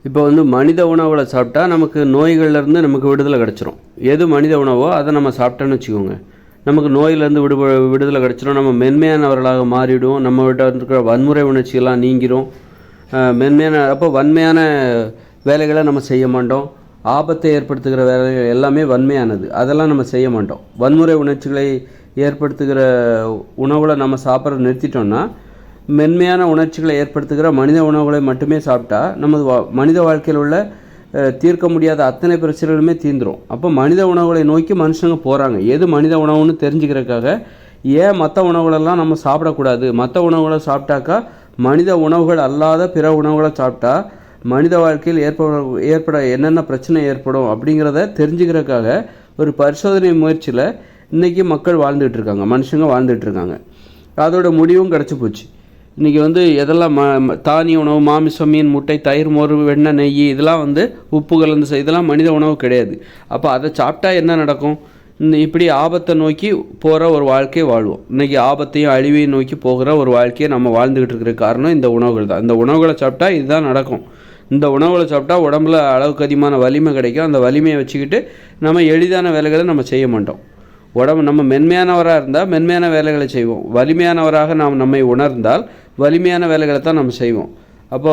இப்போ வந்து மனித உணவுகளை சாப்பிட்டா நமக்கு நோய்கள்லேருந்து நமக்கு விடுதலை கிடச்சிரும். எது மனித உணவோ அதை நம்ம சாப்பிட்டோன்னு வச்சுக்கோங்க, நமக்கு நோயிலேருந்து விடுதலை கிடச்சிரும். நம்ம மென்மையானவர்களாக மாறிவிடுவோம். நம்மகிட்ட இருக்கிற வன்முறை உணர்ச்சிகள்லாம் நீங்கிரும். அப்போ வன்மையான வேலைகளை நம்ம செய்ய மாட்டோம். ஆபத்தை ஏற்படுத்துகிற வேலைகள் எல்லாமே வன்மையானது, அதெல்லாம் நம்ம செய்ய மாட்டோம். வன்முறை உணர்ச்சிகளை ஏற்படுத்துகிற உணவுகளை நம்ம சாப்பிட்ற நிறுத்திட்டோம்னா, மென்மையான உணர்ச்சிகளை ஏற்படுத்துகிற மனித உணவுகளை மட்டுமே சாப்பிட்டா நமது மனித வாழ்க்கையில் உள்ள தீர்க்க முடியாத அத்தனை பிரச்சனைகளுமே தீர்ந்துடும். அப்போ மனித உணவுகளை நோக்கி மனுஷங்க போகிறாங்க. எது மனித உணவுன்னு தெரிஞ்சுக்கிறதுக்காக. ஏன் மற்ற உணவுகளெல்லாம் நம்ம சாப்பிடக்கூடாது, மற்ற உணவுகளை சாப்பிட்டாக்கா மனித உணவுகள் அல்லாத பிற உணவுகளை சாப்பிட்டா மனித வாழ்க்கையில் ஏற்பட என்னென்ன பிரச்சனை ஏற்படும் அப்படிங்கிறத தெரிஞ்சுக்கிறதுக்காக ஒரு பரிசோதனை முயற்சியில் இன்றைக்கி மக்கள் வாழ்ந்துகிட்டு இருக்காங்க, மனுஷங்க வாழ்ந்துட்டு இருக்காங்க. அதோட முடிவும் கிடச்சி போச்சு. இன்றைக்கி வந்து எதெல்லாம் தானிய உணவு, மாமிசம், மீன், முட்டை, தயிர், மோர், வெண்ணெய், நெய், இதெல்லாம் வந்து உப்பு கலந்து இதெல்லாம் மனித உணவு கிடையாது. அப்போ அதை சாப்பிட்டா என்ன நடக்கும்? இப்படி ஆபத்தை நோக்கி போகிற ஒரு வாழ்க்கையை வாழ்வோம். இன்றைக்கி ஆபத்தையும் அழிவையும் நோக்கி போகிற ஒரு வாழ்க்கையை நம்ம வாழ்ந்துக்கிட்டு இருக்கிற காரணம் இந்த உணவுகள் தான். இந்த உணவுகளை சாப்பிட்டா இதுதான் நடக்கும். இந்த உணவுகளை சாப்பிட்டா உடம்புல அளவுக்கு அதிகமான வலிமை கிடைக்கும். அந்த வலிமையை வச்சுக்கிட்டு நம்ம எளிதான வேலைகளை நம்ம செய்ய மாட்டோம். நம்ம மென்மையானவராக இருந்தால் மென்மையான வேலைகளை செய்வோம். வலிமையானவராக நாம் நம்மை உணர்ந்தால் வலிமையான வேலைகளை தான் நம்ம செய்வோம். அப்போ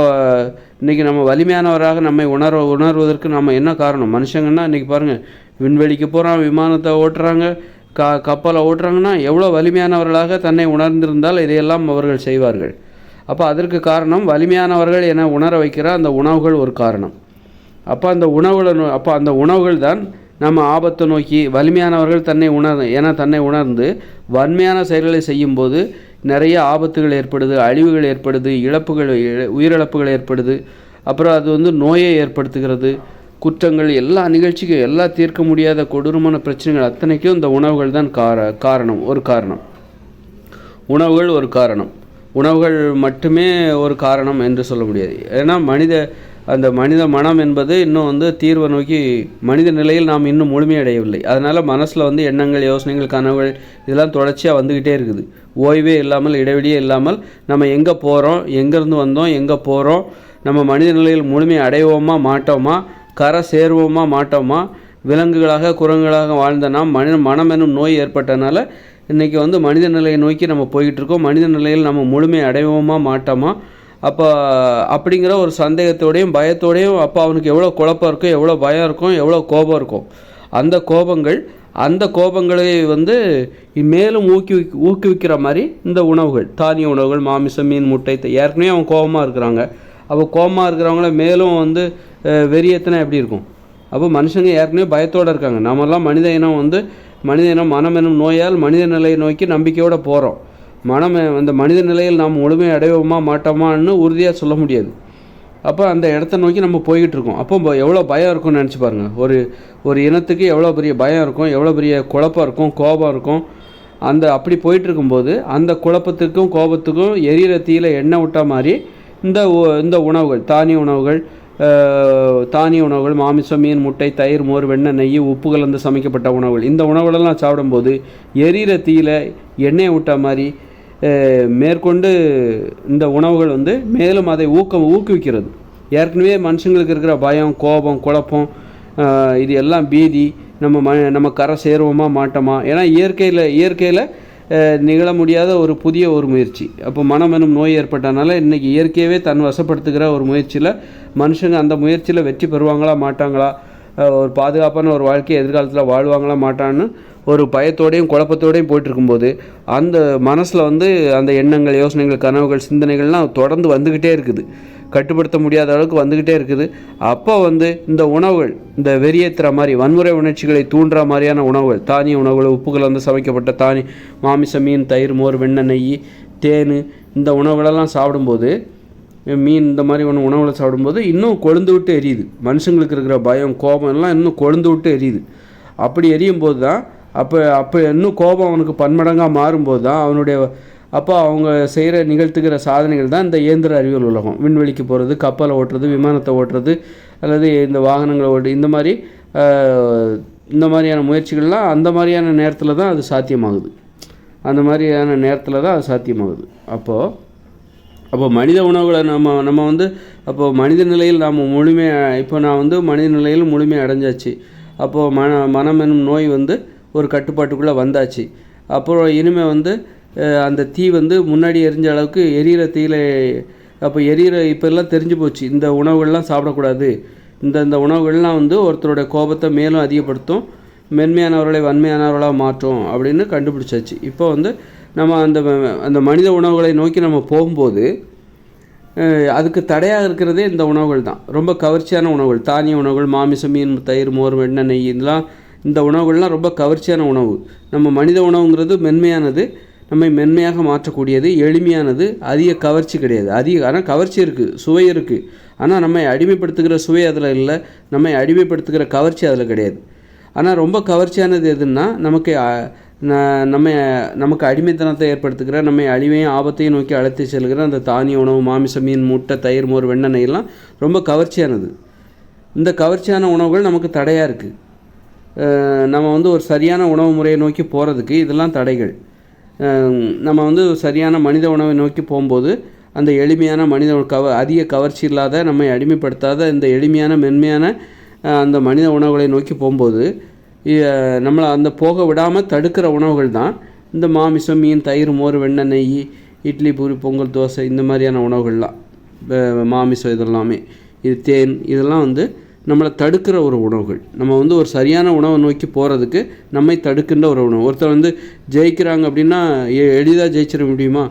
இன்றைக்கி நம்ம வலிமையானவராக நம்மை உணர்வதற்கு நம்ம என்ன காரணம்? மனுஷங்கன்னா இன்றைக்கி பாருங்கள், விண்வெளிக்கு போகிறான், விமானத்தை ஓட்டுறாங்க, கப்பலை ஓட்டுறாங்கன்னா எவ்வளோ வலிமையானவர்களாக தன்னை உணர்ந்திருந்தால் இதையெல்லாம் அவர்கள் செய்வார்கள். அப்போ அதற்கு காரணம் வலிமையானவர்கள் என உணர வைக்கிற அந்த உணவுகள் ஒரு காரணம். அப்போ அந்த உணவுகள் தான் நம்ம ஆபத்தை நோக்கி வலிமையானவர்கள் தன்னை உணர்ந்து வன்மையான செயல்களை செய்யும்போது நிறைய ஆபத்துகள் ஏற்படுது, அழிவுகள் ஏற்படுது, உயிரிழப்புகள் ஏற்படுது. அப்புறம் அது வந்து நோயை ஏற்படுத்துகிறது. குற்றங்கள், எல்லா நிகழ்ச்சிக்கும், எல்லா தீர்க்க முடியாத கொடூரமான பிரச்சனைகள் அத்தனைக்கும் இந்த உணவுகள் தான் ஒரு காரணம். உணவுகள் ஒரு காரணம். உணவுகள் மட்டுமே ஒரு காரணம் என்று சொல்ல முடியாது. ஏன்னா மனித மனம் என்பது இன்னும் வந்து தீர்வை நோக்கி மனித நிலையில் நாம் இன்னும் முழுமையடையவில்லை. அதனால் மனசில் வந்து எண்ணங்கள், யோசனைகள், கனவுகள் இதெல்லாம் தொடர்ச்சியாக வந்துக்கிட்டே இருக்குது. ஓய்வே இல்லாமல், இடைவெளியே இல்லாமல் நம்ம எங்கே போகிறோம், எங்கேருந்து வந்தோம், எங்கே போகிறோம், நம்ம மனித நிலையில் முழுமையை அடைவோமா மாட்டோமா, கரை சேருவோமா மாட்டோமா, விலங்குகளாக குரங்குகளாக வாழ்ந்த நாம் மனம் என்னும் நோய் ஏற்பட்டனால இன்றைக்கி வந்து மனித நிலையை நோக்கி நம்ம போய்கிட்டு இருக்கோம். மனித நிலையில் நம்ம முழுமையை அடைவோமா மாட்டோமா, அப்போ அப்படிங்கிற ஒரு சந்தேகத்தோடையும் பயத்தோடையும் அப்போ அவனுக்கு எவ்வளோ குழப்பம் இருக்கும், எவ்வளோ பயம் இருக்கும், எவ்வளோ கோபம் இருக்கும். அந்த கோபங்களை வந்து மேலும் ஊக்குவிக்கிற மாதிரி இந்த உணவுகள், தானிய உணவுகள், மாமிசம், மீன், முட்டை. ஏற்கனவே அவன் கோபமாக இருக்கிறாங்க. அப்போ கோபமாக இருக்கிறவங்கள மேலும் வந்து வெறியத்தினா எப்படி இருக்கும்? அப்போ மனுஷங்க ஏற்கனவே பயத்தோடு இருக்காங்க. நம்மெல்லாம் மனித இனம் மனம் எனும் நோயால் மனித நிலையை நோக்கி நம்பிக்கையோடு போகிறோம். அந்த மனித நிலையில் நாம் முழுமையை அடைவோமா மாட்டோமான்னு உறுதியாக சொல்ல முடியாது. அப்போ அந்த இடத்த நோக்கி நம்ம போய்கிட்டு இருக்கோம். அப்போ எவ்வளோ பயம் இருக்கும்னு நினச்சி பாருங்கள். ஒரு இனத்துக்கு எவ்வளோ பெரிய பயம் இருக்கும், எவ்வளோ பெரிய குழப்பம் இருக்கும், கோபம் இருக்கும். அப்படி போயிட்டு இருக்கும்போது அந்த குழப்பத்துக்கும் கோபத்துக்கும் எரியிற தீயில எண்ணெய் விட்டா மாதிரி இந்த உணவுகள், தானிய உணவுகள், மாமிசம், மீன், முட்டை, தயிர், மோர், வெண்ணெய், நெய், உப்பு கலந்து சமைக்கப்பட்ட உணவுகள், இந்த உணவுகளெல்லாம் சாப்பிடும்போது எரியிற தீயில எண்ணெயை விட்டா மாதிரி மேற்கொண்டு இந்த உணவுகள் வந்து மேலும் அதை ஊக்குவிக்கிறது. ஏற்கனவே மனுஷங்களுக்கு இருக்கிற பயம், கோபம், குழப்பம், இது எல்லாம் பீதி, நம்ம கரை சேருவோமா மாட்டோமா. ஏன்னா இயற்கையில் நிகழ முடியாத ஒரு புதிய முயற்சி. அப்போ மனம் எனும் நோய் ஏற்பட்டனால இன்றைக்கி இயற்கையவே தன் வசப்படுத்துகிற ஒரு முயற்சியில் மனுஷங்க அந்த முயற்சியில் வெற்றி பெறுவாங்களா மாட்டாங்களா, ஒரு பாதுகாப்பான ஒரு வாழ்க்கையை எதிர்காலத்தில் வாழ்வாங்களா மாட்டான்னு ஒரு பயத்தோடையும் குழப்பத்தோடையும் போயிட்டுருக்கும்போது அந்த மனசில் வந்து அந்த எண்ணங்கள், யோசனைகள், கனவுகள், சிந்தனைகள்லாம் தொடர்ந்து வந்துக்கிட்டே இருக்குது. கட்டுப்படுத்த முடியாத அளவுக்கு வந்துக்கிட்டே இருக்குது. அப்போ வந்து இந்த உணவுகள், இந்த வெறியேற்றுற மாதிரி வன்முறை உணர்ச்சிகளை தூண்டுற மாதிரியான உணவுகள், தானிய உணவுகள், உப்பு கலந்து சமைக்கப்பட்ட மாமிசம், மீன், தயிர், மோர், வெண்ணெய், நெய், தேன், இந்த உணவுகளெல்லாம் சாப்பிடும்போது, மீன், இந்த மாதிரி உணவுகளை சாப்பிடும்போது இன்னும் கொழுந்து விட்டு எரியுது. மனுஷங்களுக்கு இருக்கிற பயம், கோபம் எல்லாம் இன்னும் கொழுந்து விட்டு எரியுது. அப்படி எரியும் போது தான் அப்போ இன்னும் கோபம் அவனுக்கு பன்மடங்காக மாறும்போது தான் அப்போ அவங்க நிகழ்த்துகிற சாதனைகள் தான் இந்த இயந்திர அறிவியல் உலகம். விண்வெளிக்கு போகிறது, கப்பலை ஓட்டுறது, விமானத்தை ஓட்டுறது, அல்லது இந்த வாகனங்களை இந்த மாதிரியான முயற்சிகள்லாம் அந்த மாதிரியான நேரத்தில் தான் அது சாத்தியமாகுது. அப்போ மனித உணவுகளை நம்ம வந்து அப்போது மனித நிலையில் நாம் இப்போ நான் வந்து மனித நிலையில் முழுமை அடைஞ்சாச்சு. அப்போது மனம் என்னும் நோய் வந்து ஒரு கட்டுப்பாட்டுக்குள்ளே வந்தாச்சு. அப்புறம் இனிமேல் வந்து அந்த தீ வந்து முன்னாடி எரிஞ்ச அளவுக்கு எரியிற தீயில அப்போ இப்போல்லாம் தெரிஞ்சு போச்சு, இந்த உணவுகள்லாம் சாப்பிடக்கூடாது, இந்த உணவுகள்லாம் வந்து ஒருத்தருடைய கோபத்தை மேலும் அதிகப்படுத்தும், மென்மையானவர்களை வன்மையானவர்களாக மாற்றும் அப்படின்னு கண்டுபிடிச்சாச்சு. இப்போ வந்து நம்ம அந்த மனித உணவுகளை நோக்கி நம்ம போகும்போது அதுக்கு தடையாக இருக்கிறதே இந்த உணவுகள் தான். ரொம்ப கவர்ச்சியான உணவுகள், தானிய உணவுகள், மாமிசம், மீன், தயிர், மோர், வெண்ணெய், நெய், இதெல்லாம் இந்த உணவுகள்லாம் ரொம்ப கவர்ச்சியான உணவு. நம்ம மனித உணவுங்கிறது மென்மையானது, நம்மை மென்மையாக மாற்றக்கூடியது, எளிமையானது, அதிக கவர்ச்சி கிடையாது. ஆனால் கவர்ச்சி இருக்குது, சுவை இருக்குது. ஆனால் நம்மை அடிமைப்படுத்துகிற சுவை அதில் இல்லை, நம்மை அடிமைப்படுத்துகிற கவர்ச்சி அதில் கிடையாது. ஆனால் ரொம்ப கவர்ச்சியானது எதுன்னா நமக்கு அடிமைத்தனத்தை ஏற்படுத்துகிற, நம்மை அழிவையும் ஆபத்தையும் நோக்கி அழைத்து செல்கிற அந்த தானிய உணவு, மாமிசம், மீன், முட்டை, தயிர், மோர், வெண்ணெய் எல்லாம் ரொம்ப கவர்ச்சியானது. இந்த கவர்ச்சியான உணவுகள் நமக்கு தடையாக இருக்குது. நம்ம வந்து ஒரு சரியான உணவு முறையை நோக்கி போகிறதுக்கு இதெல்லாம் தடைகள். நம்ம வந்து சரியான மனித உணவை நோக்கி போகும்போது அந்த எளிமையான அதிக கவர்ச்சி இல்லாத, நம்மை அடிமைப்படுத்தாத இந்த எளிமையான மென்மையான அந்த மனித உணவுகளை நோக்கி போகும்போது நம்மளை அந்த போக விடாமல் தடுக்கிற உணவுகள் தான் இந்த மாமிசம், மீன், தயிர், மோர், வெண்ணெய், நெய், இட்லி, பூரி, பொங்கல், தோசை, இந்த மாதிரியான உணவுகள்லாம். மாமிசம் இதெல்லாமே, இது தேன், இதெல்லாம் வந்து நம்மளை தடுக்கிற ஒரு உணவுகள். நம்ம வந்து ஒரு சரியான உணவை நோக்கி போகிறதுக்கு நம்மை தடுக்கின்ற ஒரு உணவு. ஒருத்தர் வந்து ஜெயிக்கிறாங்க அப்படின்னா எளிதாக ஜெயிச்சிட முடியுமா?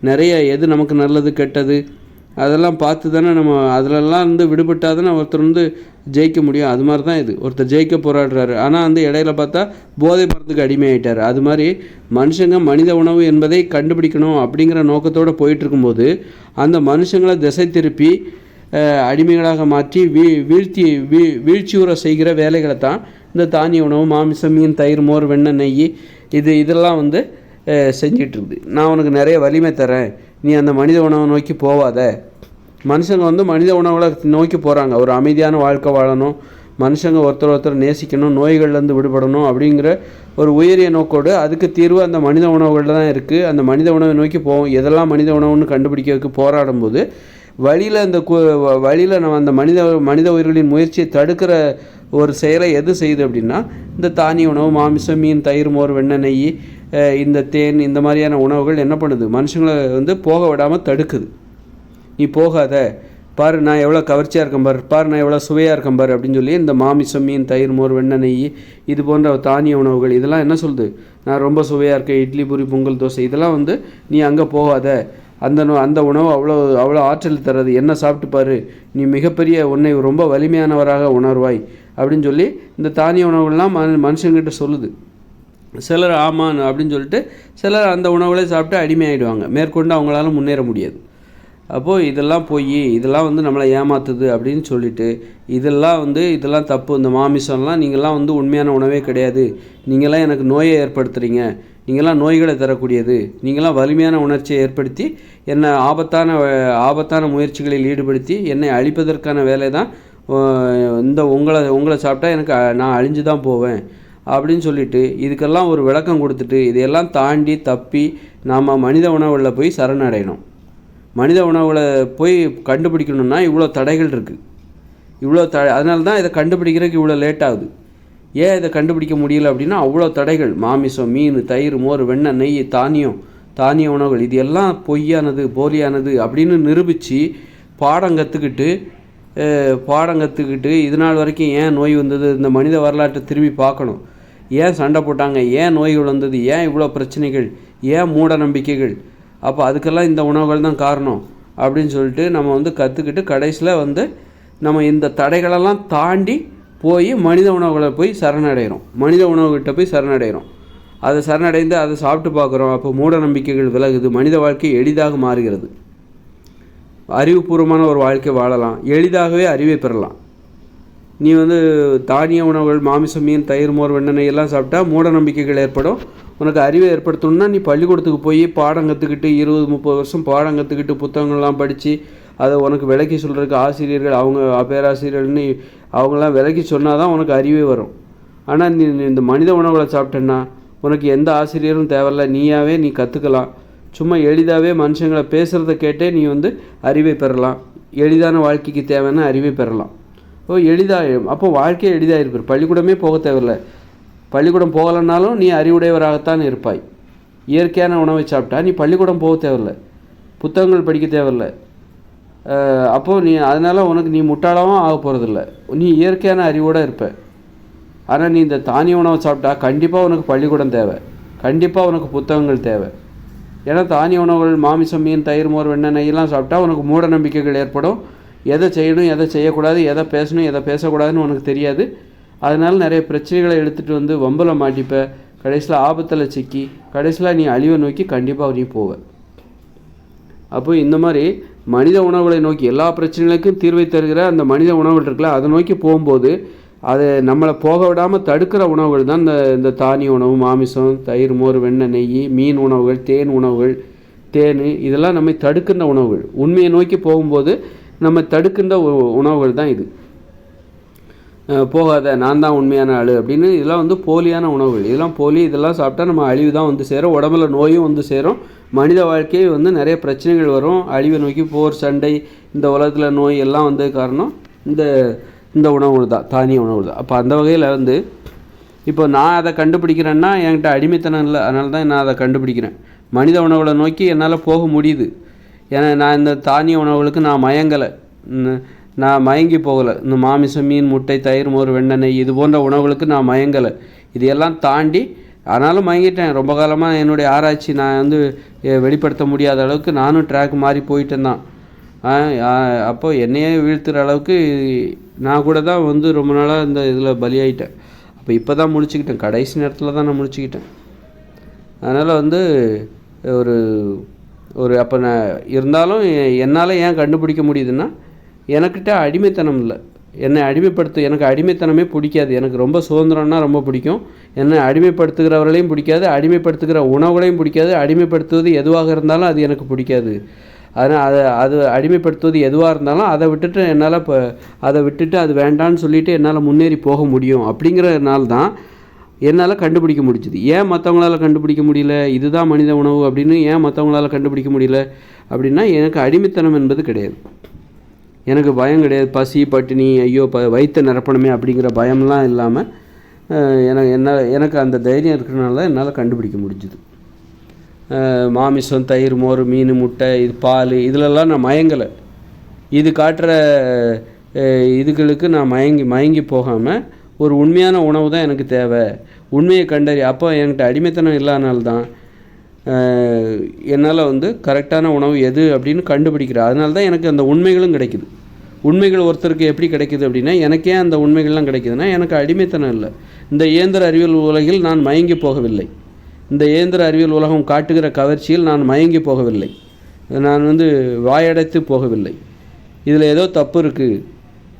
நிறைய எது நமக்கு நல்லது கெட்டது அதெல்லாம் பார்த்து தானே நம்ம அதிலெல்லாம் வந்து விடுபட்டால் தானே ஒருத்தர் வந்து ஜெயிக்க முடியும். அது மாதிரி தான் இது. ஒருத்தர் ஜெயிக்க போராடுறாரு, ஆனால் வந்து இடையில பார்த்தா போதை மருந்துக்கு அடிமையாயிட்டார். அது மாதிரி மனுஷங்க மனித உணவு என்பதை கண்டுபிடிக்கணும் அப்படிங்கிற நோக்கத்தோடு போயிட்டுருக்கும்போது அந்த மனுஷங்களை திசை திருப்பி அடிமைகளாக மாற்றி வீழ்ச்சியுற செய்கிற வேலைகளை தான் இந்த தானிய உணவு, மாமிசம், மீன், தயிர், மோர், வெண்ணெய், நெய் இதெல்லாம் வந்து செஞ்சிட்ருக்குது. நான் உனக்கு நிறைய வலிமை தரேன், நீ அந்த மனித உணவை நோக்கி போவாத. மனுஷங்க வந்து மனித உணவுகளை நோக்கி போகிறாங்க. ஒரு அமைதியான வாழ்க்கை வாழணும், மனுஷங்க ஒருத்தர் நேசிக்கணும், நோய்கள்லேருந்து விடுபடணும் அப்படிங்கிற ஒரு உயரிய நோக்கோடு அதுக்கு தீர்வு அந்த மனித உணவுகளில் தான் இருக்குது. அந்த மனித உணவை நோக்கி போவோம். எதெல்லாம் மனித உணவுன்னு கண்டுபிடிக்கிறதுக்கு போராடும்போது வழியில் நம்ம அந்த மனித உயிர்களின் முயற்சியை தடுக்கிற ஒரு செயலை எது செய்யுது அப்படின்னா இந்த தானிய உணவு, மாமிசம், மீன், தயிர், மோர், வெண்ணெய், நெய், இந்த தேன், இந்த மாதிரியான உணவுகள் என்ன பண்ணுது? மனுஷங்களை வந்து போக விடாமல் தடுக்குது. நீ போகாத, பாரு நான் எவ்வளோ கவர்ச்சியாக இருக்கேன் பாரு நான் எவ்வளோ சுவையாக இருக்கேன் பாரு அப்படின்னு சொல்லி இந்த மாமிசம், மீன், தயிர், மோர், வெண்ணெய், நெய் இது போன்ற தானிய உணவுகள் இதெல்லாம் என்ன சொல்லுது? நான் ரொம்ப சுவையாக இருக்கேன், இட்லி, பூரி, பொங்கல், தோசை, இதெல்லாம் வந்து நீ அங்கே போகாத, அந்த உணவு அவ்வளோ ஆற்றல் தர்றது, என்ன சாப்பிட்டு பாரு, நீ மிகப்பெரிய உன்னை ரொம்ப வலிமையானவராக உணர்வாய் அப்படின்னு சொல்லி இந்த தானிய உணவுகள்லாம் மனுஷங்கிட்ட சொல்லுது. சிலர் ஆமான்னு அப்படின்னு சொல்லிட்டு சிலர் அந்த உணவுகளை சாப்பிட்டு அடிமையாகிடுவாங்க. மேற்கொண்டு அவங்களால முன்னேற முடியாது. அப்போது இதெல்லாம் வந்து நம்மளை ஏமாத்துது அப்படின்னு சொல்லிட்டு இதெல்லாம் தப்பு, இந்த மாமிசம்லாம் நீங்கள்லாம் வந்து உண்மையான உணவே கிடையாது, நீங்கள்லாம் எனக்கு நோயை ஏற்படுத்துகிறீங்க, நீங்கள்லாம் நோய்களை தரக்கூடியது, நீங்கள்லாம் வலிமையான உணர்ச்சியை ஏற்படுத்தி என்னை ஆபத்தான முயற்சிகளில் ஈடுபடுத்தி என்னை அழிப்பதற்கான வேலை தான் இந்த உங்களை சாப்பிட்டா நான் அழிஞ்சு தான் போவேன் அப்படின்னு சொல்லிட்டு இதுக்கெல்லாம் ஒரு விளக்கம் கொடுத்துட்டு இதையெல்லாம் தாண்டி தப்பி நாம் மனித உணவுகளில் போய் சரணடையணும். மனித உணவுகளை போய் கண்டுபிடிக்கணும்னா இவ்வளோ தடைகள் இருக்குது. அதனால தான் இதை கண்டுபிடிக்கிறதுக்கு இவ்வளோ லேட் ஆகுது. ஏன் இதை கண்டுபிடிக்க முடியல அப்படின்னா அவ்வளோ தடைகள். மாமிசம், மீன், தயிர், மோர், வெண்ணெய், நெய், தானிய உணவுகள் இது எல்லாம் பொய்யானது, போலியானது அப்படின்னு நிரூபித்து பாடம் கற்றுக்கிட்டு இது நாள் வரைக்கும் ஏன் நோய் வந்தது, இந்த மனித வரலாற்றை திரும்பி பார்க்கணும். ஏன் சண்டை போட்டாங்க, ஏன் நோய்கள் வந்தது, ஏன் இவ்வளோ பிரச்சனைகள், ஏன் மூட நம்பிக்கைகள், அப்போ அதுக்கெல்லாம் இந்த உணவுகள் தான் காரணம் அப்படின்னு சொல்லிட்டு நம்ம வந்து கற்றுக்கிட்டு கடைசியில் வந்து நம்ம இந்த தடைகளெல்லாம் தாண்டி போய் மனித உணவுகளை போய் சரணடைகிறோம். மனித உணவுகிட்ட போய் சரணடைகிறோம். அதை சரணடைந்து அதை சாப்பிட்டு பார்க்குறோம். அப்போ மூட நம்பிக்கைகள் விலகுது, மனித வாழ்க்கை எளிதாக மாறுகிறது. அறிவுபூர்வமான ஒரு வாழ்க்கை வாழலாம், எளிதாகவே அறிவை பெறலாம். நீ வந்து தானிய உணவுகள், மாமிசம், மீன், தயிர், மோர், வெண்ணெய் எல்லாம் சாப்பிட்டா மூட நம்பிக்கைகள் ஏற்படும். உனக்கு அறிவை ஏற்படுத்தணும்னா நீ பள்ளிக்கூடத்துக்கு போய் பாடம் கற்றுக்கிட்டு 20-30 வருஷம் பாடம் கற்றுக்கிட்டு புத்தகங்கள்லாம் படித்து அதை உனக்கு விளக்கி சொல்கிறதுக்கு ஆசிரியர்கள், அவங்க பேராசிரியர்கள்னு அவங்களாம் விளக்கி சொன்னால் தான் உனக்கு அறிவே வரும். ஆனால் நீ இந்த மனித உணவுகளை சாப்பிட்டேன்னா உனக்கு எந்த ஆசிரியரும் தேவையில்ல, நீ கற்றுக்கலாம். சும்மா எளிதாகவே மனுஷங்களை பேசுகிறத கேட்டே நீ வந்து அறிவை பெறலாம். எளிதான வாழ்க்கைக்கு தேவையான அறிவை பெறலாம். அப்போ வாழ்க்கையை எளிதாக இருப்பார். பள்ளிக்கூடமே போக தேவையில்லை. பள்ளிக்கூடம் போகலைன்னாலும் நீ அறிவுடையவராகத்தான் இருப்பாய். இயற்கையான உணவை சாப்பிட்டா நீ பள்ளிக்கூடம் போக தேவையில்லை, புத்தகங்கள் படிக்க தேவையில்லை. அப்போது அதனால் உனக்கு நீ முட்டாளாகவும் ஆக போகிறதில்ல, நீ இயற்கையான அறிவோடு இருப்ப. ஆனால் நீ இந்த தானிய உணவை சாப்பிட்டா கண்டிப்பாக உனக்கு பள்ளிக்கூடம் தேவை, கண்டிப்பாக உனக்கு புத்தகங்கள் தேவை. ஏன்னா தானிய உணவுகள், மாமிசம், மீன், தயிர், மோர், வெண்ணெய், நெய்யெல்லாம் சாப்பிட்டா உனக்கு மூட நம்பிக்கைகள் ஏற்படும். எதை செய்யணும், எதை செய்யக்கூடாது, எதை பேசணும், எதை பேசக்கூடாதுன்னு உனக்கு தெரியாது. அதனால் நிறைய பிரச்சனைகளை எடுத்துகிட்டு வந்து வம்பில் மாட்டிப்ப. கடைசியில் ஆபத்தில் சிக்கி கடைசியில் நீ அழிவை நோக்கி கண்டிப்பாக நீ போவ. அப்போ இந்த மாதிரி மனித உணவுகளை நோக்கி எல்லா பிரச்சனைகளுக்கும் தீர்வை தருகிற அந்த மனித உணவுகள் இருக்குல்ல, அதை நோக்கி போகும்போது அதை நம்மளை போக விடாமல் தடுக்கிற உணவுகள் தான் இந்த தானிய உணவு, மாமிசம், தயிர், மோர், வெண்ணெய், நெய், மீன் உணவுகள், தேன் உணவுகள். தேன் இதெல்லாம் நம்மை தடுக்கின்ற உணவுகள். உண்மையை நோக்கி போகும்போது நம்ம தடுக்கின்ற உணவுகள் தான் இது. போகாத, நான் தான் உண்மையான ஆள் அப்படின்னு இதெல்லாம் வந்து போலியான உணவுகள். இதெல்லாம் போலி. இதெல்லாம் சாப்பிட்டா நம்ம அழிவு தான் வந்து சேரும், உடம்புல நோயும் வந்து சேரும், மனித வாழ்க்கையை வந்து நிறைய பிரச்சனைகள் வரும். அழிவை நோக்கி போர், சண்டை, இந்த உலகத்தில் நோய் எல்லாம் வந்தது காரணம் இந்த உணவுகள் தான், தானிய உணவுகள் தான். அப்போ அந்த வகையில் வந்து இப்போ நான் அதை கண்டுபிடிக்கிறேன்னா என்கிட்ட அடிமைத்தனம் இல்லை, அதனால தான் நான் அதை கண்டுபிடிக்கிறேன். மனித உணவுகளை நோக்கி என்னால் போக முடியுது. ஏன்னா நான் இந்த தானிய உணவுகளுக்கு நான் மயங்கலை, நான் மயங்கி போகலை. இந்த மாமிசம், மீன், முட்டை, தயிர், மோர், வெண்ணெய் இது போன்ற உணவுகளுக்கு நான் மயங்கலை. இதையெல்லாம் தாண்டி ஆனாலும் மயங்கிட்டேன். ரொம்ப காலமாக என்னுடைய ஆராய்ச்சி நான் வந்து வெளிப்படுத்த முடியாத அளவுக்கு நானும் ட்ராக் மாறி போயிட்டேன் தான். அப்போ என்னையே வீழ்த்துற அளவுக்கு நான் கூட தான் வந்து ரொம்ப நாளாக இந்த இதில் பலியாயிட்டேன். அப்போ இப்போ தான் முழிச்சுக்கிட்டேன், கடைசி நேரத்தில் தான் நான் முழிச்சுக்கிட்டேன். அதனால் வந்து அப்போ நான் இருந்தாலும் என்னால் ஏன் கண்டுபிடிக்க முடியுதுன்னா, எனக்கிட்ட அடிமைத்தனம் இல்லை. என்னை எனக்கு அடிமைத்தனமே பிடிக்காது. எனக்கு ரொம்ப சுதந்திரம்னா ரொம்ப பிடிக்கும். என்னை அடிமைப்படுத்துகிறவர்களையும் பிடிக்காது, அடிமைப்படுத்துகிற உணவுகளையும் பிடிக்காது. அடிமைப்படுத்துவது எதுவாக இருந்தாலும் அது எனக்கு பிடிக்காது. அதனால் அது அடிமைப்படுத்துவது எதுவாக இருந்தாலும் அதை விட்டுட்டு அது வேண்டான்னு சொல்லிவிட்டு என்னால் முன்னேறி போக முடியும். அப்படிங்கிறனால தான் என்னால் கண்டுபிடிக்க முடிஞ்சுது. ஏன் மற்றவங்களால் கண்டுபிடிக்க முடியல, இதுதான் மனித உணவு அப்படின்னு ஏன் மற்றவங்களால் கண்டுபிடிக்க முடியல அப்படின்னா, எனக்கு அடிமைத்தனம் என்பது கிடையாது. எனக்கு பயம் கிடையாது. பசி, பட்டினி, ஐயோ வயிற்று நிரப்பணுமே அப்படிங்கிற பயம்லாம் இல்லாமல் எனக்கு அந்த தைரியம் இருக்கிறனால தான் என்னால் கண்டுபிடிக்க முடிஞ்சுது. மாமிசம், தயிர், மோர், மீன், முட்டை, இது பால், இதிலெல்லாம் நான் மயங்கலை. இது காட்டுற இதுகளுக்கு நான் மயங்கி போகாமல் ஒரு உண்மையான உணவு தான் எனக்கு தேவை, உண்மையை கண்டறி. அப்போ என்கிட்ட அடிமைத்தனம் இல்லாதனால்தான் என்னால் வந்து கரெக்டான உணவு எது அப்படின்னு கண்டுபிடிக்கிறேன். அதனால தான் எனக்கு அந்த உண்மைகளும் கிடைக்குது. உண்மைகள் ஒருத்தருக்கு எப்படி கிடைக்குது அப்படின்னா, எனக்கே அந்த உண்மைகள்லாம் கிடைக்குதுன்னா எனக்கு அடிமைத்தனம் இல்லை. இந்த இயந்திர அறிவியல் உலகில் நான் மயங்கி போகவில்லை. இந்த இயந்திர அறிவியல் உலகம் காட்டுகிற கவர்ச்சியில் நான் மயங்கி போகவில்லை. நான் வந்து வாயடைத்து போகவில்லை. இதில் ஏதோ தப்பு இருக்குது,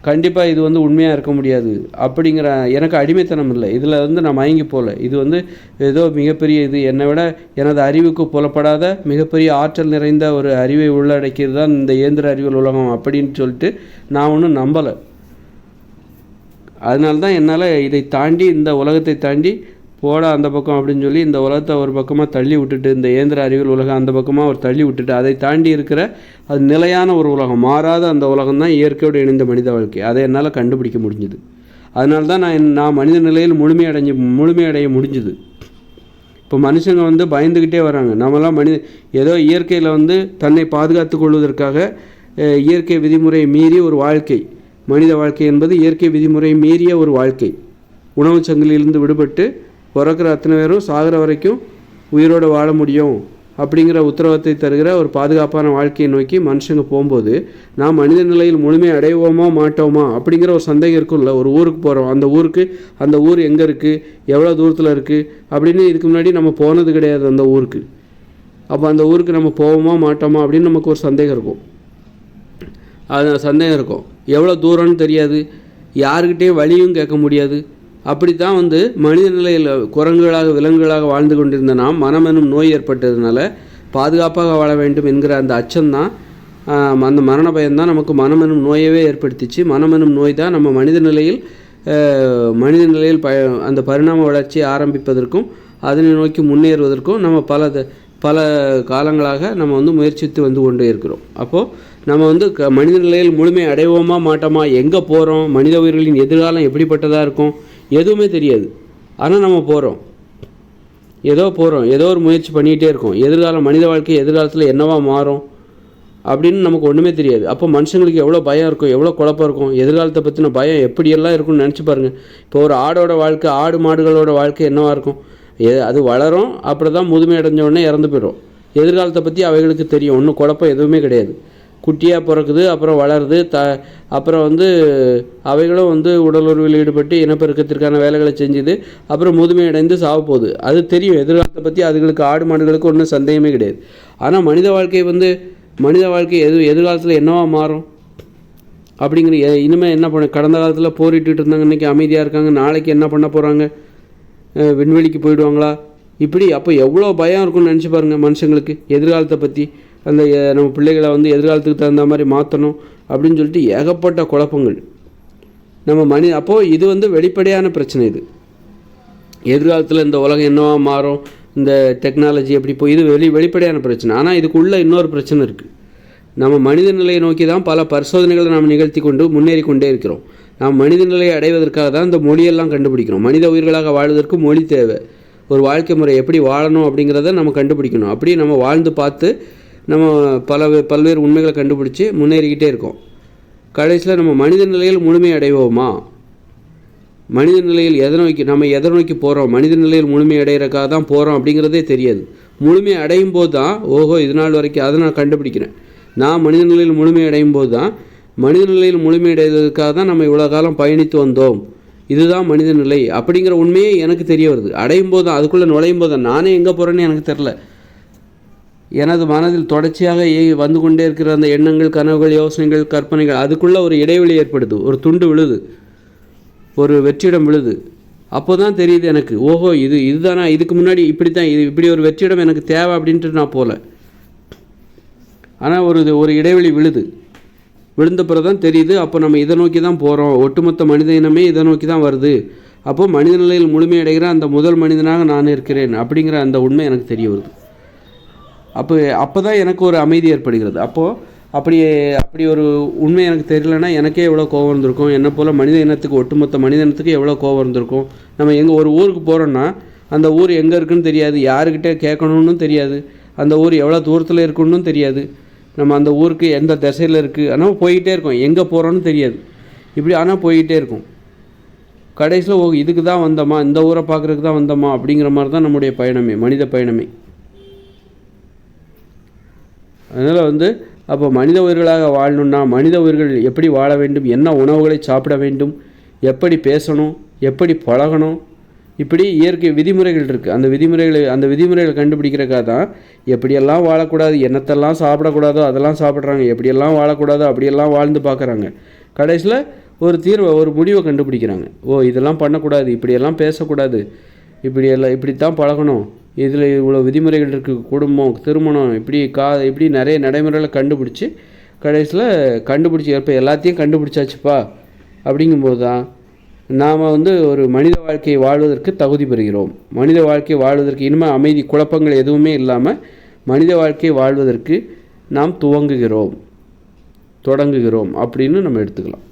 கண்டிப்பாக இது வந்து உண்மையாக இருக்க முடியாது அப்படிங்கிற எனக்கு அடிமைத்தனம் இல்லை. இதில் வந்து நான் மயங்கி போகல. இது வந்து ஏதோ மிகப்பெரிய என்னை விட எனது அறிவுக்கு புலப்படாத மிகப்பெரிய ஆற்றல் நிறைந்த ஒரு அறிவை உள்ளடக்கியது தான் இந்த இயந்திர அறிவியல் உலகம் அப்படின்னு சொல்லிட்டு நான் ஒன்றும் நம்பலை. அதனால தான் என்னால் இதை தாண்டி, இந்த உலகத்தை தாண்டி போட அந்த பக்கம் அப்படின்னு சொல்லி இந்த உலகத்தை ஒரு பக்கமாக தள்ளி விட்டுட்டு, இந்த இயந்திர அறிவியல் உலகம் அந்த பக்கமாக ஒரு தள்ளி விட்டுட்டு, அதை தாண்டி இருக்கிற அது நிலையான ஒரு உலகம், மாறாத அந்த உலகம் தான் இயற்கையோடு இணைந்த மனித வாழ்க்கை. அதை என்னால் கண்டுபிடிக்க முடிஞ்சுது. அதனால தான் நான் மனித நிலையில் முழுமையடைய முடிஞ்சுது. இப்போ மனுஷங்க வந்து பயந்துக்கிட்டே வராங்க. நம்மளாம் ஏதோ இயற்கையில் வந்து தன்னை பாதுகாத்து கொள்வதற்காக இயற்கை விதிமுறையை மீறிய ஒரு வாழ்க்கை, மனித வாழ்க்கை என்பது இயற்கை விதிமுறையை மீறிய ஒரு வாழ்க்கை. உணவு சங்கிலிருந்து விடுபட்டு பிறக்கிற அத்தனை பேரும் சாகிற வரைக்கும் உயிரோடு வாழ முடியும் அப்படிங்கிற உத்தரவாதத்தை தருகிற ஒரு பாதுகாப்பான வாழ்க்கையை நோக்கி மனுஷங்க போகும்போது, நாம் மனித நிலையில் முழுமை அடைவோமா மாட்டோமா அப்படிங்கிற ஒரு சந்தேகம் இருக்கும்ல. ஒரு ஊருக்கு போகிறோம், அந்த ஊர் எங்கே இருக்குது, எவ்வளோ தூரத்தில் இருக்குது அப்படின்னு இதுக்கு முன்னாடி நம்ம போனது கிடையாது அந்த ஊருக்கு. அப்போ அந்த ஊருக்கு நம்ம போவோமா மாட்டோமா அப்படின்னு நமக்கு ஒரு சந்தேகம் இருக்கும். எவ்வளோ தூரம்னு தெரியாது, யாருக்கிட்டேயும் வழியும் கேட்க முடியாது. அப்படித்தான் வந்து மனித நிலையில் குரங்குகளாக விலங்குகளாக வாழ்ந்து கொண்டிருந்த நாம் மனமெனும் நோய் ஏற்பட்டதுனால பாதுகாப்பாக வாழ வேண்டும் என்கிற அந்த அச்சம்தான், அந்த மரண பயம்தான் நமக்கு மனமெனும் நோயவே ஏற்படுத்திச்சு. மனமெனும் நோய் தான் நம்ம மனித நிலையில் அந்த பரிணாம வளர்ச்சியை ஆரம்பிப்பதற்கும் அதனை நோக்கி முன்னேறுவதற்கும் நம்ம பல காலங்களாக நம்ம வந்து முயற்சித்து வந்து கொண்டே இருக்கிறோம். அப்போது நம்ம வந்து மனித நிலையில் முழுமை அடைவோமா மாட்டோமா, எங்கே போகிறோம், மனித உயிர்களின் எதிர்காலம் எப்படிப்பட்டதாக இருக்கும், எதுவுமே தெரியாது. ஆனால் நம்ம போகிறோம், ஏதோ ஒரு முயற்சி பண்ணிகிட்டே இருக்கோம். எதிர்காலம் மனித வாழ்க்கை எதிர்காலத்தில் என்னவா மாறும் அப்படின்னு நமக்கு ஒன்றுமே தெரியாது. அப்போ மனுஷங்களுக்கு எவ்வளோ பயம் இருக்கும், எவ்வளோ குழப்பம் இருக்கும், எதிர்காலத்தை பற்றின பயம் எப்படியெல்லாம் இருக்கும்னு நினச்சி பாருங்கள். இப்போ ஒரு ஆடோட வாழ்க்கை, ஆடு மாடுகளோட வாழ்க்கை என்னவாக இருக்கும், அது வளரும், அப்புறம் தான் முதுமை அடைஞ்ச உடனே இறந்து போயிடும். எதிர்காலத்தை பற்றி அவைகளுக்கு தெரியும், ஒன்றும் குழப்பம் எதுவுமே கிடையாது. குட்டியாக பிறக்குது, அப்புறம் வளருது, அப்புறம் அவைகளும் உடல் உறவில் ஈடுபட்டு இனப்பெருக்கத்திற்கான வேலைகளை செஞ்சுது, அப்புறம் முதுமை அடைந்து சாவ போகுது. அது தெரியும், எதிர்காலத்தை பற்றி அதுகளுக்கு, ஆடு மாடுகளுக்கு ஒன்றும் சந்தேகமே கிடையாது. ஆனால் மனித வாழ்க்கை எதிர்காலத்தில் என்னவா மாறும் அப்படிங்கிற இனிமேல் என்ன பண்ண, கடந்த காலத்தில் போரிட்டு இருந்தாங்க, இன்றைக்கி அமைதியாக இருக்காங்க, நாளைக்கு என்ன பண்ண போகிறாங்க, விண்வெளிக்கு போயிடுவாங்களா, இப்படி. அப்போ எவ்வளோ பயம் இருக்கும்னு நினச்சி பாருங்கள் மனுஷங்களுக்கு எதிர்காலத்தை பற்றி. நம்ம பிள்ளைகளை எதிர்காலத்துக்கு தகுந்த மாதிரி மாற்றணும் அப்படின்னு சொல்லிட்டு ஏகப்பட்ட குழப்பங்கள் நம்ம அப்போது இது வெளிப்படையான பிரச்சனை. இது எதிர்காலத்தில் இந்த உலகம் என்னவா மாறும், இந்த டெக்னாலஜி எப்படி போய், இது வெளிப்படையான பிரச்சனை. ஆனால் இதுக்குள்ளே இன்னொரு பிரச்சனை இருக்குது. நம்ம மனித நிலையை நோக்கி தான் பல பரிசோதனைகளை நாம் நிகழ்த்தி கொண்டு முன்னேறி கொண்டே இருக்கிறோம். நாம் மனித நிலையை அடைவதற்காக தான் இந்த மொழியெல்லாம் கண்டுபிடிக்கிறோம். மனித உயிர்களாக வாழ்வதற்கு மொழி தேவை. ஒரு வாழ்க்கை முறை எப்படி வாழணும் அப்படிங்கிறத நம்ம கண்டுபிடிக்கணும். அப்படி நம்ம வாழ்ந்து பார்த்து நம்ம பல்வேறு உண்மைகளை கண்டுபிடிச்சி முன்னேறிக்கிட்டே இருக்கோம். கடைசியில் நம்ம மனித நிலையில் முழுமை அடைவோமா, மனித நிலையில் எதை நோக்கி போகிறோம், மனித நிலையில் முழுமை அடைகிறக்காக தான் போகிறோம் அப்படிங்கிறதே தெரியாது. முழுமை அடையும் போது தான் இது நாள் வரைக்கும் அதை நான் கண்டுபிடிக்கிறேன். நான் மனித நிலையில் முழுமை அடையும் போது தான், மனித நிலையில் முழுமை அடைவதற்காக தான் நம்ம இவ்வளோ காலம் பயணித்து வந்தோம், இதுதான் மனித நிலை அப்படிங்கிற உண்மையே எனக்கு தெரிய வருது. அடையும் போது தான், அதுக்குள்ளே நுழையும் போது தான், நானே எங்கே போகிறேன்னு எனக்கு தெரில. எனது மனதில் தொடர்ச்சியாக வந்து கொண்டே இருக்கிற அந்த எண்ணங்கள், கனவுகள், யோசனைகள், கற்பனைகள், அதுக்குள்ளே ஒரு இடைவெளி ஏற்படுது, ஒரு துண்டு விழுது, ஒரு வெற்றிடம் விழுது. அப்போ தான் தெரியுது எனக்கு, இதுதானா, இதுக்கு முன்னாடி இப்படி ஒரு வெற்றிடம் எனக்கு தேவை அப்படின்ட்டு நான் போகல. ஆனால் ஒரு இடைவெளி விழுந்த பிறகு தான் தெரியுது, அப்போ நம்ம இதை நோக்கி தான் போகிறோம், ஒட்டுமொத்த மனித இனமே இதை நோக்கி தான் வருது. அப்போது மனித நிலையில் முழுமையடைகிற அந்த முதல் மனிதனாக நான் இருக்கிறேன் அப்படிங்கிற அந்த உண்மை எனக்கு தெரிய வருது. அப்போ தான் எனக்கு ஒரு அமைதி ஏற்படுகிறது. அப்படி ஒரு உண்மை எனக்கு தெரியலன்னா எனக்கே எவ்வளோ கோவம் இருந்திருக்கும், என்னை போல் மனித இனத்துக்கு, ஒட்டுமொத்த மனித இனத்துக்கு எவ்வளோ கோவம் இருந்திருக்கும். நம்ம ஒரு ஊருக்கு போகிறோன்னா அந்த ஊர் எங்கே இருக்குன்னு தெரியாது, யாருக்கிட்டே கேட்கணுன்னு தெரியாது, அந்த ஊர் எவ்வளோ தூரத்தில் இருக்குன்னு தெரியாது, நம்ம அந்த ஊருக்கு எந்த திசையில் இருக்குது, ஆனால் போய்கிட்டே இருக்கோம், எங்கே போகிறோன்னு தெரியாது. இப்படி ஆனால் போய்கிட்டே இருக்கும். கடைசியில் இதுக்கு தான் வந்தோமா, இந்த ஊரை பார்க்குறதுக்கு தான் வந்தோமா அப்படிங்கிற மாதிரி தான் நம்முடைய பயணமே, மனித பயணமே. அதனால் அப்போ மனித உயிர்களாக வாழணுன்னா மனித உயிர்கள் எப்படி வாழ வேண்டும், என்ன உணவுகளை சாப்பிட வேண்டும், எப்படி பேசணும், எப்படி பழகணும், இப்படி இயற்கை விதிமுறைகள் இருக்குது. அந்த விதிமுறைகளை கண்டுபிடிக்கிறக்காக தான் எப்படியெல்லாம் வாழக்கூடாது, என்னத்தெல்லாம் சாப்பிடக்கூடாதோ அதெல்லாம் சாப்பிட்றாங்க, எப்படியெல்லாம் வாழக்கூடாதோ அப்படியெல்லாம் வாழ்ந்து பார்க்குறாங்க. கடைசியில் ஒரு முடிவை கண்டுபிடிக்கிறாங்க. இதெல்லாம் பண்ணக்கூடாது, இப்படியெல்லாம் பேசக்கூடாது, இப்படித்தான் பழகணும், இதில் இவ்வளோ விதிமுறைகள் இருக்குது, குடும்பம், திருமணம், இப்படி நிறைய நடைமுறைகளை கண்டுபிடிச்சி இப்போ எல்லாத்தையும் கண்டுபிடிச்சாச்சுப்பா அப்படிங்கும்போது தான் நாம் ஒரு மனித வாழ்க்கையை வாழ்வதற்கு தகுதி பெறுகிறோம். மனித வாழ்க்கையை வாழ்வதற்கு இனிமேல் அமைதி, குழப்பங்கள் எதுவுமே இல்லாமல் மனித வாழ்க்கையை வாழ்வதற்கு நாம் தொடங்குகிறோம் அப்படின்னு நம்ம எடுத்துக்கலாம்.